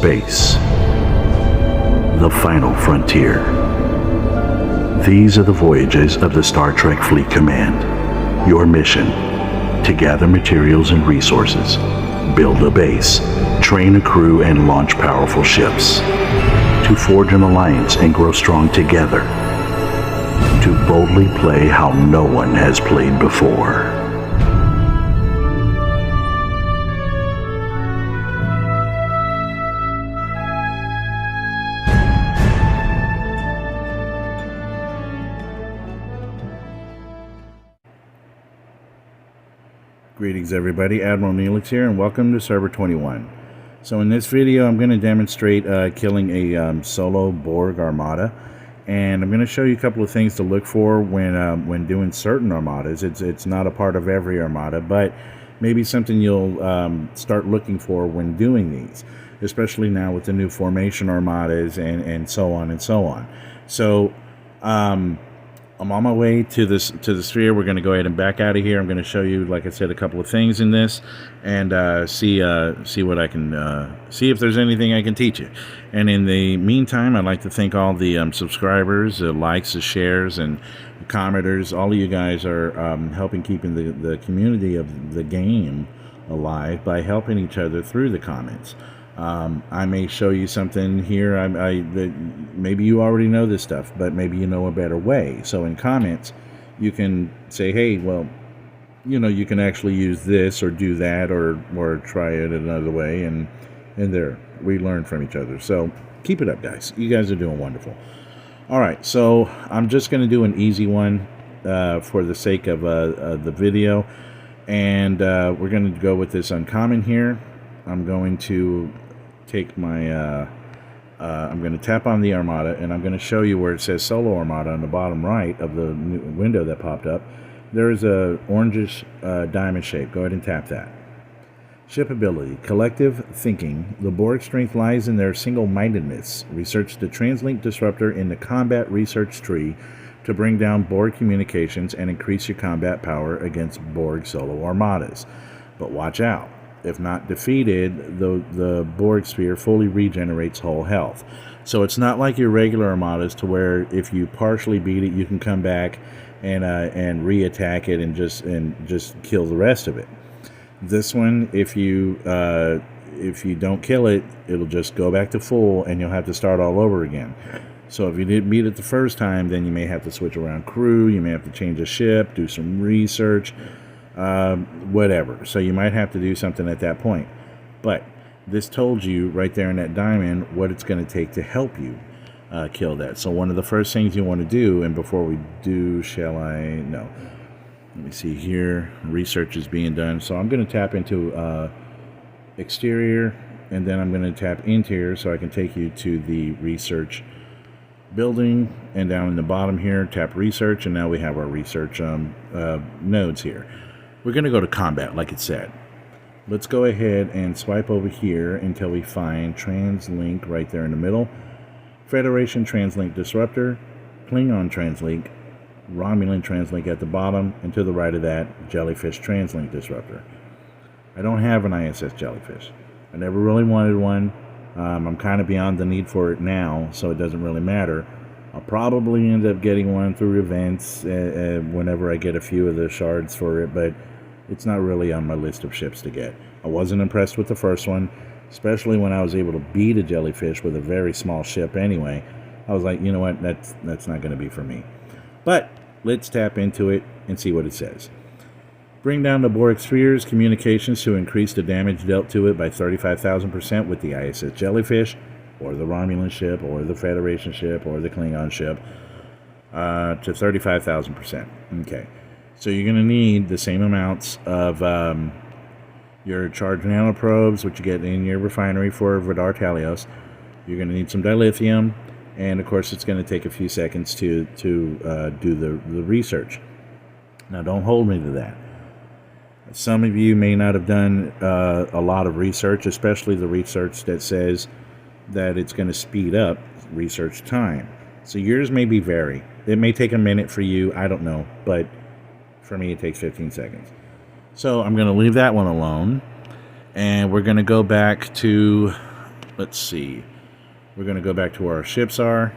space. The final frontier. These are the voyages of the Star Trek Fleet Command. Your mission: to gather materials and resources, build a base, train a crew, and launch powerful ships. To forge an alliance and grow strong together. To boldly play how no one has played before. Greetings everybody, Admiral Neelix here, and welcome to Server 21. So in this video I'm going to demonstrate killing a solo Borg Armada, and I'm going to show you a couple of things to look for when doing certain Armadas. It's not a part of every Armada, but maybe something you'll start looking for when doing these, especially now with the new formation Armadas and so on and so on. So I'm on my way to the sphere. We're going to go ahead and back out of here. I'm going to show you, like I said, a couple of things in this, and see what I can see if there's anything I can teach you. And in the meantime, I'd like to thank all the subscribers, the likes, the shares, and the commenters. All of you guys are helping keeping the community of the game alive by helping each other through the comments. I may show you something here that maybe you already know this stuff, but maybe you know a better way. So in comments you can say, hey, well, you know, you can actually use this or do that or try it another way, and there we learn from each other. So keep it up, guys. You guys are doing wonderful. All right, so I'm just going to do an easy one for the sake of the video, and we're going to go with this uncommon here. I'm going to take my I'm going to tap on the Armada, and I'm going to show you where it says Solo Armada on the bottom right of the window that popped up. There is a orangish diamond shape. Go ahead and tap that. Ship ability: collective thinking. The Borg strength lies in their single-mindedness. Research the TransLink disruptor in the combat research tree to bring down Borg communications and increase your combat power against Borg solo armadas. But watch out. If not defeated, the Borg sphere fully regenerates whole health. So it's not like your regular armadas, to where if you partially beat it, you can come back and re-attack it and just kill the rest of it. This one, if you don't kill it, it'll just go back to full, and you'll have to start all over again. So if you didn't beat it the first time, then you may have to switch around crew. You may have to change a ship, do some research. Whatever. So you might have to do something at that point. But this told you right there in that diamond what it's going to take to help you kill that. So one of the first things you want to do, and before we do, no. Let me see here. Research is being done. So I'm going to tap into exterior, and then I'm going to tap interior so I can take you to the research building, and down in the bottom here, tap research, and now we have our research nodes here. We're going to go to combat, like it said. Let's go ahead and swipe over here until we find TransLink right there in the middle. Federation TransLink Disruptor, Klingon TransLink, Romulan TransLink at the bottom, and to the right of that, Jellyfish TransLink Disruptor. I don't have an ISS Jellyfish. I never really wanted one. I'm kind of beyond the need for it now, so it doesn't really matter. I'll probably end up getting one through events whenever I get a few of the shards for it, but it's not really on my list of ships to get. I wasn't impressed with the first one, especially when I was able to beat a Jellyfish with a very small ship anyway. I was like, you know what, that's not going to be for me. But let's tap into it and see what it says. Bring down the Borg sphere's communications to increase the damage dealt to it by 35,000% with the ISS Jellyfish, or the Romulan ship, or the Federation ship, or the Klingon ship, to 35,000%. Okay. So you're going to need the same amounts of your charged nanoprobes, which you get in your refinery for Vidar Talios. You're going to need some dilithium, and of course it's going to take a few seconds to do the research. Now don't hold me to that. Some of you may not have done a lot of research, especially the research that says that it's going to speed up research time. So yours may be vary. It may take a minute for you, I don't know, but for me it takes 15 seconds. So I'm going to leave that one alone, and we're going to go back to let's see. We're going to go back to where our ships are.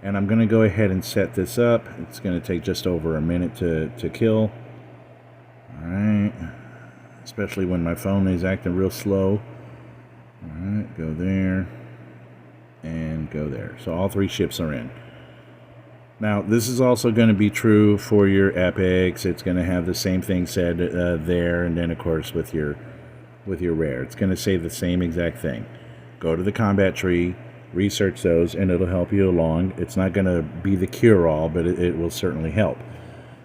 And I'm going to go ahead and set this up. It's going to take just over a minute to kill. Alright. Especially when my phone is acting real slow. Alright, go there. And go there. So all 3 ships are in. Now, this is also going to be true for your epics. It's going to have the same thing said there. And then, of course, with your rare. It's going to say the same exact thing. Go to the combat tree. Research those, and it'll help you along. It's not going to be the cure-all, but it will certainly help.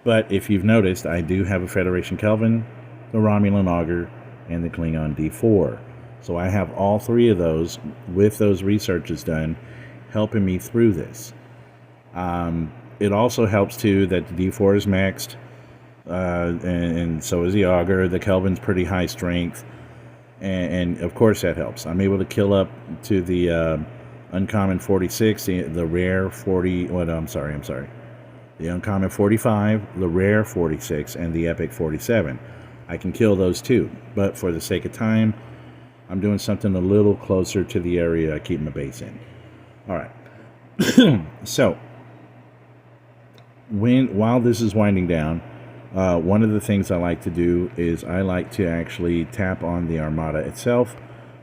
But if you've noticed, I do have a Federation Kelvin, the Romulan Augur, and the Klingon D4. So I have all 3 of those with those researches done, helping me through this. It also helps, too, that the D4 is maxed, and so is the Augur. The Kelvin's pretty high strength, and of course that helps. I'm able to kill up to the uncommon 46, the rare 40, I'm sorry. The uncommon 45, the rare 46, and the epic 47. I can kill those too, but for the sake of time, I'm doing something a little closer to the area I keep my base in. Alright. So, while this is winding down, one of the things I like to do is I like to actually tap on the Armada itself,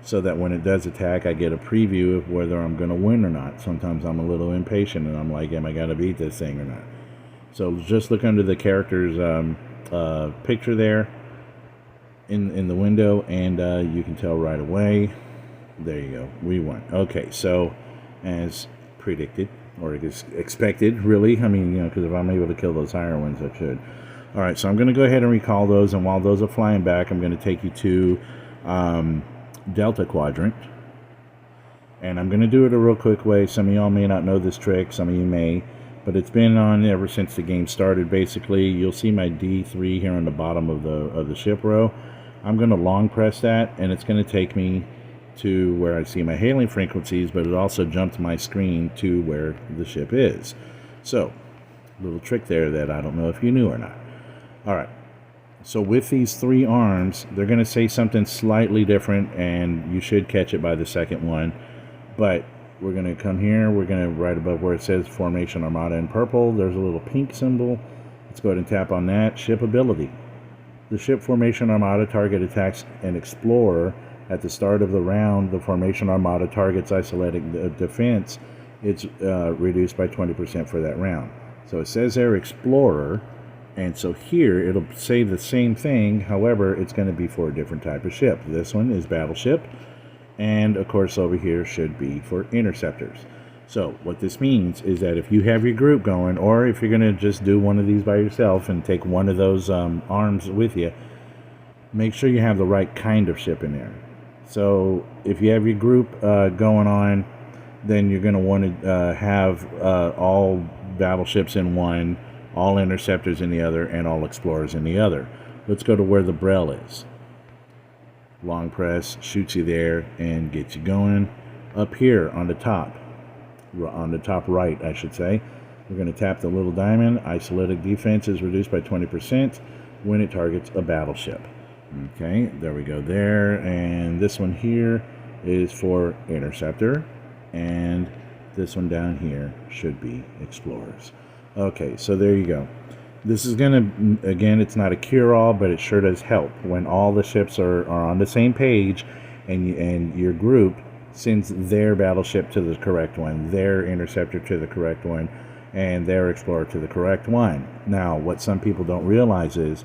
so that when it does attack, I get a preview of whether I'm going to win or not. Sometimes I'm a little impatient, and I'm like, am I going to beat this thing or not? So just look under the character's picture there in the window, and you can tell right away. There you go. We won. Okay, so as predicted, or expected, really. I mean, because if I'm able to kill those higher ones, I should. All right, so I'm going to go ahead and recall those, and while those are flying back, I'm going to take you to Delta Quadrant, and I'm going to do it a real quick way. Some of y'all may not know this trick, some of you may, but it's been on ever since the game started. Basically, you'll see my D3 here on the bottom of the ship row. I'm going to long press that, and it's going to take me to where I see my hailing frequencies, but it also jumps my screen to where the ship is. So, little trick there that I don't know if you knew or not. Alright. So with these 3 arms, they're going to say something slightly different, and you should catch it by the second one. But we're going to come here. We're going to, right above where it says Formation Armada in purple, there's a little pink symbol. Let's go ahead and tap on that. Ship ability. The ship Formation Armada target attacks an explorer at the start of the round. The Formation Armada target's isolated defense. It's reduced by 20% for that round. So it says there Explorer. And so here, it'll say the same thing, however, it's going to be for a different type of ship. This one is Battleship, and of course over here should be for Interceptors. So what this means is that if you have your group going, or if you're going to just do one of these by yourself and take one of those arms with you, make sure you have the right kind of ship in there. So if you have your group going on, then you're going to want to have all Battleships in one, all Interceptors in the other, and all Explorers in the other. Let's go to where the Brel is. Long press, shoots you there, and gets you going. Up here on the top right, I should say, we're going to tap the little diamond. Isolated defense is reduced by 20% when it targets a battleship. Okay, there we go there. And this one here is for Interceptor, and this one down here should be Explorers. Okay, so there you go. This is going to, again, it's not a cure-all, but it sure does help when all the ships are on the same page, and your group sends their battleship to the correct one, their Interceptor to the correct one, and their Explorer to the correct one. Now, what some people don't realize is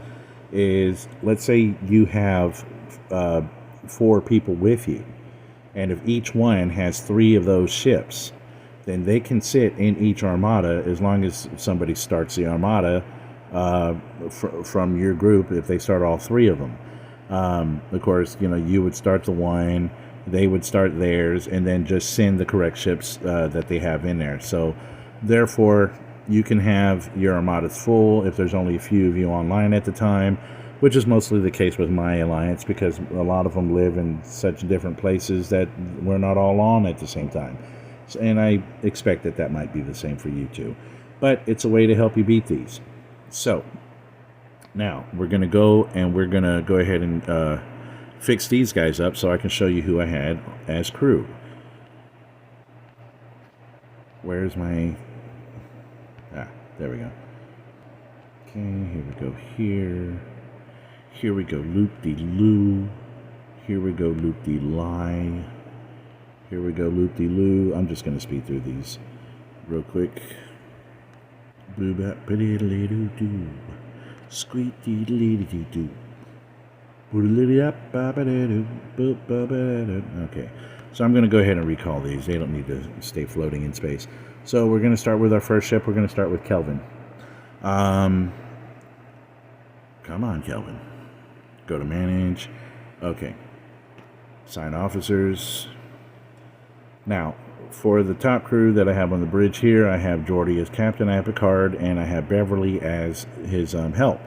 let's say you have 4 people with you, and if each one has 3 of those ships, then they can sit in each armada as long as somebody starts the armada from your group. If they start all 3 of them, of course, you would start the one, they would start theirs, and then just send the correct ships that they have in there. So therefore, you can have your armadas full if there's only a few of you online at the time, which is mostly the case with my alliance, because a lot of them live in such different places that we're not all on at the same time. And I expect that might be the same for you too. But it's a way to help you beat these. So, now we're going to go ahead and fix these guys up so I can show you who I had as crew. Where's my... there we go. Okay, here we go here. Here we go loop-de-loo. Here we go loop-de-lie. Here we go loop-de-loo. I'm just going to speed through these real quick. Boo-bap-ba-dee-dee-doo-doo. Squeak-dee-dee-dee-doo. Okay, so I'm going to go ahead and recall these. They don't need to stay floating in space. So we're going to start with our first ship. We're going to start with Kelvin. Come on, Kelvin. Go to manage. Okay. Assign officers. Now, for the top crew that I have on the bridge here, I have Geordi as captain, I have Picard, and I have Beverly as his help.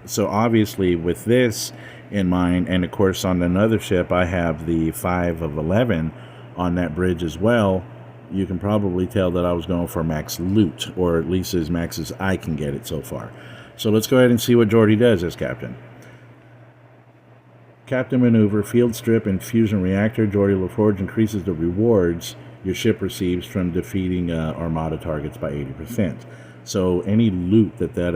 So obviously with this in mind, and of course on another ship I have the 5 of 11 on that bridge as well, you can probably tell that I was going for max loot, or at least as max as I can get it so far. So let's go ahead and see what Geordi does as captain. Captain maneuver, field strip, and fusion reactor. Geordi LaForge increases the rewards your ship receives from defeating Armada targets by 80%. So any loot that the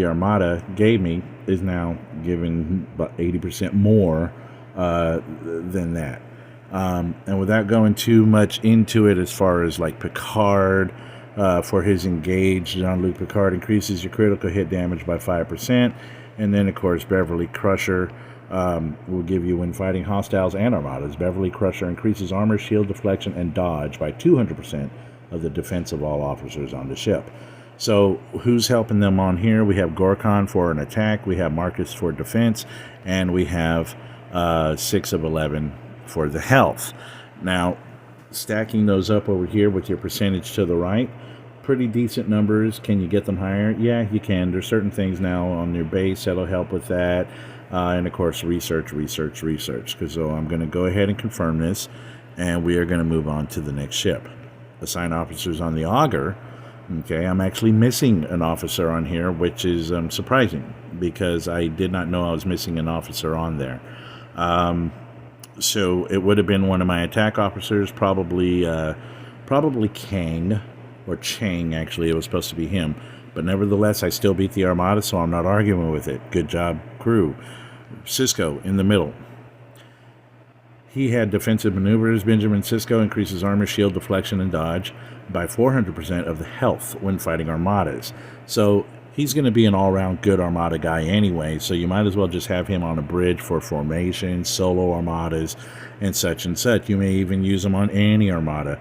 Armada gave me is now giving about 80% more than that. And without going too much into it as far as like Picard, for his engaged, Jean-Luc Picard increases your critical hit damage by 5%. And then, of course, Beverly Crusher will give you when fighting hostiles and armadas. Beverly Crusher increases armor, shield, deflection, and dodge by 200% of the defense of all officers on the ship. So who's helping them on here? We have Gorkon for an attack, we have Marcus for defense, and we have 6 of 11 for the health. Now, stacking those up over here with your percentage to the right, pretty decent numbers. Can you get them higher? Yeah, you can. There's certain things now on your base that'll help with that. And of course, research. Because so I'm going to go ahead and confirm this, and we are going to move on to the next ship. Assign officers on the Augur. Okay, I'm actually missing an officer on here, which is surprising, because I did not know I was missing an officer on there. So it would have been one of my attack officers, probably Kang, or Chang, actually. It was supposed to be him. But nevertheless, I still beat the Armada, so I'm not arguing with it. Good job, crew. Sisko in the middle. He had defensive maneuvers. Benjamin Sisko increases armor, shield, deflection, and dodge by 400% of the health when fighting Armadas. So he's going to be an all-around good Armada guy anyway, so you might as well just have him on a bridge for formation, solo Armadas, and such and such. You may even use him on any Armada.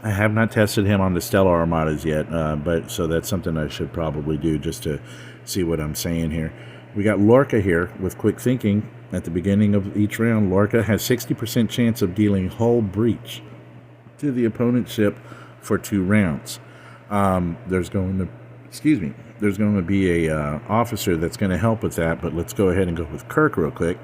I have not tested him on the Stellar Armadas yet, but so that's something I should probably do just to see what I'm saying here. We got Lorca here with quick thinking. At the beginning of each round, Lorca has 60% chance of dealing hull breach to the opponent's ship for 2 rounds. There's going to be a officer that's going to help with that, but let's go ahead and go with Kirk real quick.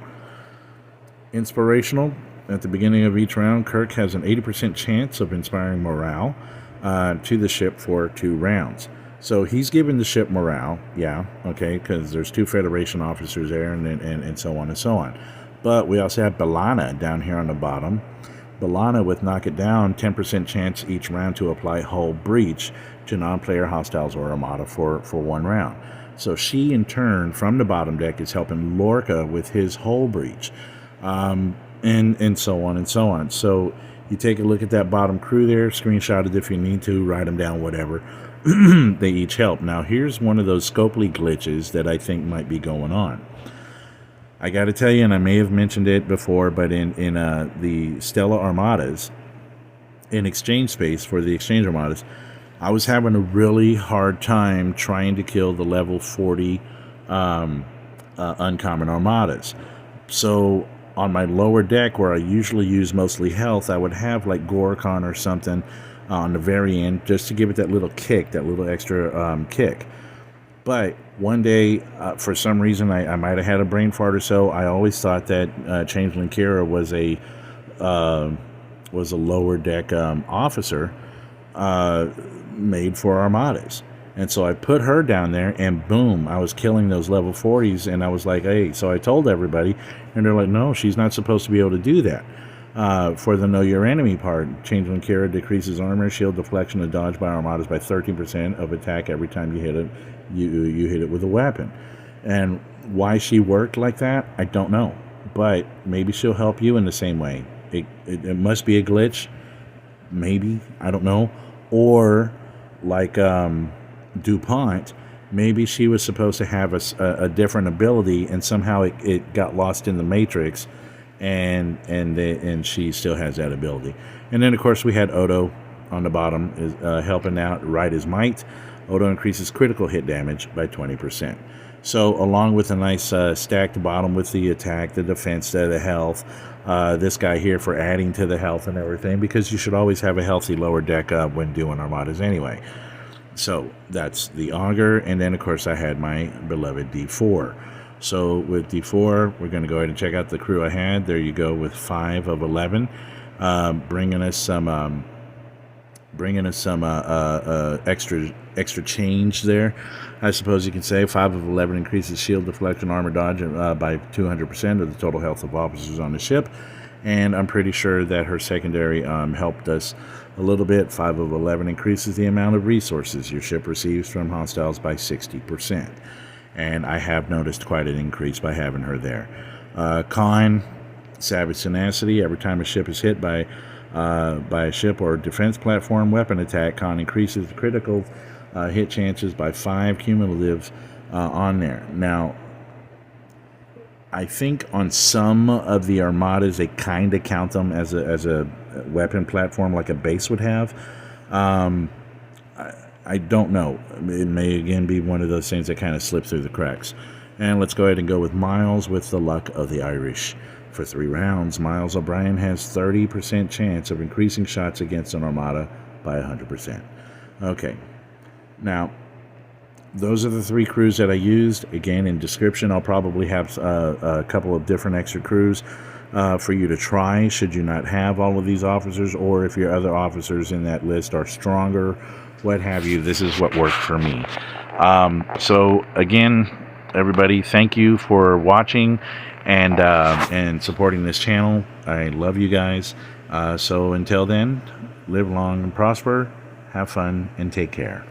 Inspirational. At the beginning of each round, Kirk has an 80% chance of inspiring morale to the ship for 2 rounds. So he's giving the ship morale, yeah, okay, because there's 2 Federation officers there, and so on and so on. But we also have B'Elanna down here on the bottom. B'Elanna with Knock It Down, 10% chance each round to apply hull breach to non-player hostiles or Armada for 1 round. So she, in turn, from the bottom deck, is helping Lorca with his hull breach. And so on and so on. So you take a look at that bottom crew there, screenshot it if you need to, write them down, whatever. They each help. Now here's one of those Scopely glitches that I think might be going on. I got to tell you, and I may have mentioned it before, but in the Stella Armadas, in exchange space for the exchange Armadas, I was having a really hard time trying to kill the level 40 uncommon Armadas. So on my lower deck, where I usually use mostly health, I would have like Gorkon or something on the very end, just to give it that little kick, that little extra kick. But one day, for some reason, I might have had a brain fart or so. I always thought that Changeling Kira was a lower deck officer made for Armadas. And so I put her down there, and boom, I was killing those level 40s, and I was like, hey, so I told everybody, and they're like, no, she's not supposed to be able to do that. For the Know Your Enemy part, Changeling Kira decreases armor, shield, deflection, and dodge by Armadas by 13% of attack every time you hit it. You hit it with a weapon. And why she worked like that, I don't know. But maybe she'll help you in the same way. It must be a glitch. Maybe, I don't know. Or like DuPont, maybe she was supposed to have a different ability, and somehow it got lost in the matrix, and she still has that ability. And then of course we had Odo on the bottom, is helping out right as might. Odo increases critical hit damage by 20%. So along with a nice stacked bottom with the attack, the defense, the health, this guy here for adding to the health and everything, because you should always have a healthy lower deck when doing Armadas anyway. So that's the Augur, and then of course I had my beloved D4. So with D4, we're going to go ahead and check out the crew I had. There you go, with 5 of 11, bringing us some extra change there, I suppose you can say. 5 of 11 increases shield, deflection, armor, dodge by 200% of the total health of officers on the ship. And I'm pretty sure that her secondary helped us a little bit. 5 of 11 increases the amount of resources your ship receives from hostiles by 60%. And I have noticed quite an increase by having her there. Kahn, Savage Tenacity. Every time a ship is hit by a ship or defense platform weapon attack, Kahn increases the critical hit chances by 5 cumulative on there. Now, I think on some of the Armadas, they kind of count them as a weapon platform like a base would have. I don't know. It may again be one of those things that kind of slip through the cracks. And let's go ahead and go with Miles with the luck of the Irish. For 3 rounds, Miles O'Brien has 30% chance of increasing shots against an Armada by 100%. Okay. Now, those are the 3 crews that I used. Again, in description, I'll probably have a couple of different extra crews for you to try, should you not have all of these officers, or if your other officers in that list are stronger, what have you. This is what worked for me. So, again, everybody, thank you for watching and supporting this channel. I love you guys. So until then, live long and prosper, have fun, and take care.